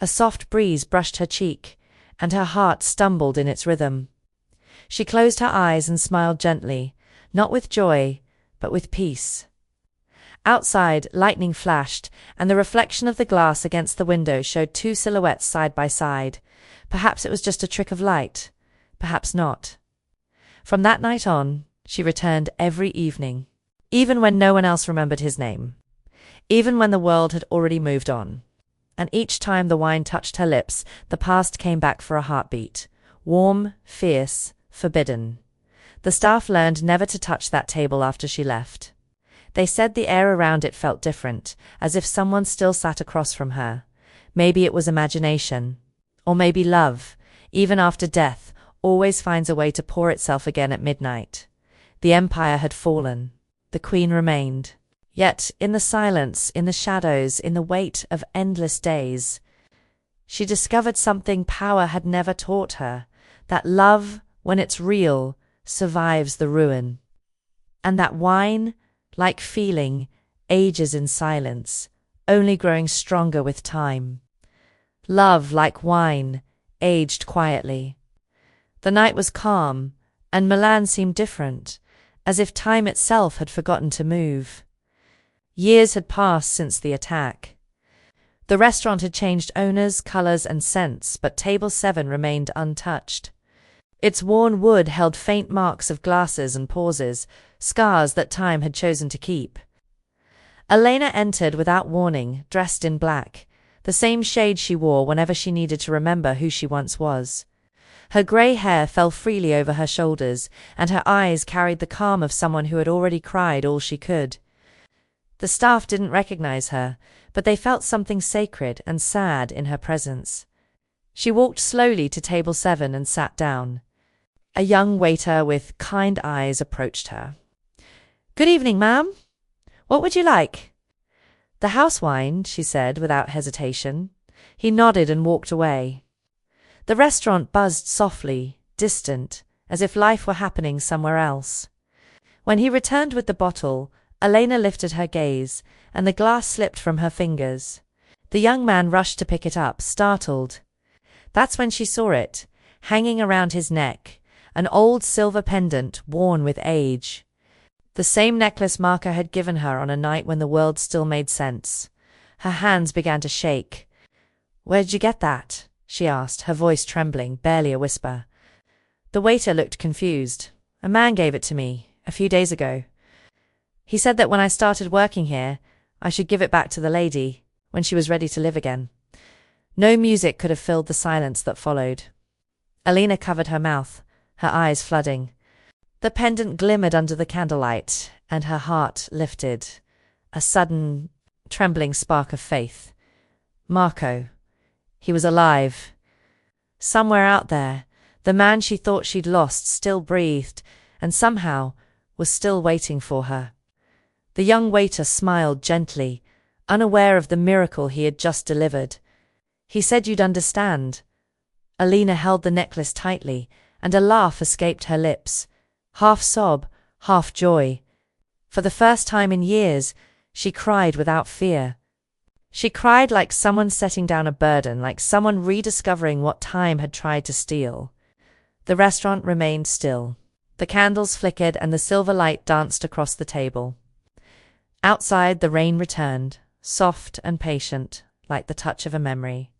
A soft breeze brushed her cheek, and her heart stumbled in its rhythm. She closed her eyes and smiled gently, not with joy, but with peace. Outside, lightning flashed, and the reflection of the glass against the window showed two silhouettes side by side. Perhaps it was just a trick of light. Perhaps not. From that night on, she returned every evening, even when no one else remembered his name, even when the world had already moved on. And each time the wine touched her lips, the past came back for a heartbeat, warm, fierce, forbidden. The staff learned never to touch that table after she left. They said the air around it felt different, as if someone still sat across from her. Maybe it was imagination. Or maybe love, even after death, always finds a way to pour itself again at midnight. The empire had fallen. The queen remained. Yet, in the silence, in the shadows, in the weight of endless days, she discovered something power had never taught her, that love, when it's real, survives the ruin. And that wine, like feeling, ages in silence, only growing stronger with time. Love, like wine, aged quietly. The night was calm, and Milan seemed different, as if time itself had forgotten to move. Years had passed since the attack. The restaurant had changed owners, colors, and scents, but table 7 remained untouched. Its worn wood held faint marks of glasses and pauses, scars that time had chosen to keep. Elena entered without warning, dressed in black, the same shade she wore whenever she needed to remember who she once was. Her grey hair fell freely over her shoulders, and her eyes carried the calm of someone who had already cried all she could. The staff didn't recognize her, but they felt something sacred and sad in her presence. She walked slowly to table 7 and sat down. A young waiter with kind eyes approached her. "Good evening, ma'am. What would you like?" "The house wine," she said without hesitation. He nodded and walked away. The restaurant buzzed softly, distant, as if life were happening somewhere else. When he returned with the bottle, Elena lifted her gaze, and the glass slipped from her fingers. The young man rushed to pick it up, startled. That's when she saw it, hanging around his neck, an old silver pendant worn with age. The same necklace Marco had given her on a night when the world still made sense. Her hands began to shake. "Where'd you get that?" she asked, her voice trembling, barely a whisper. The waiter looked confused. "A man gave it to me, a few days ago. He said that when I started working here, I should give it back to the lady, when she was ready to live again." No music could have filled the silence that followed. Elena covered her mouth, her eyes flooding. The pendant glimmered under the candlelight, and her heart lifted, a sudden, trembling spark of faith. Marco. He was alive. Somewhere out there, the man she thought she'd lost still breathed, and somehow was still waiting for her. The young waiter smiled gently, unaware of the miracle he had just delivered. "He said you'd understand." Elena held the necklace tightly, and a laugh escaped her lips, half sob, half joy. For the first time in years, she cried without fear. She cried like someone setting down a burden, like someone rediscovering what time had tried to steal. The restaurant remained still. The candles flickered and the silver light danced across the table. Outside, the rain returned, soft and patient, like the touch of a memory.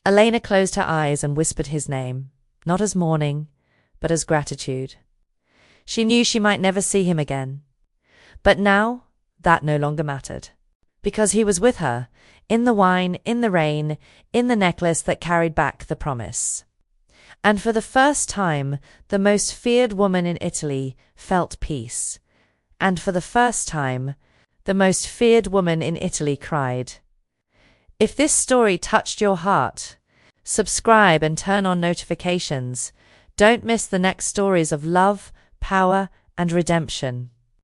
Elena closed her eyes and whispered his name, not as mourning, but as gratitude. She knew she might never see him again. But now, that no longer mattered. Because he was with her, in the wine, in the rain, in the necklace that carried back the promise. And for the first time, the most feared woman in Italy felt peace. And for the first time, the most feared woman in Italy cried. If this story touched your heart, subscribe and turn on notifications. Don't miss the next stories of love, power, and redemption.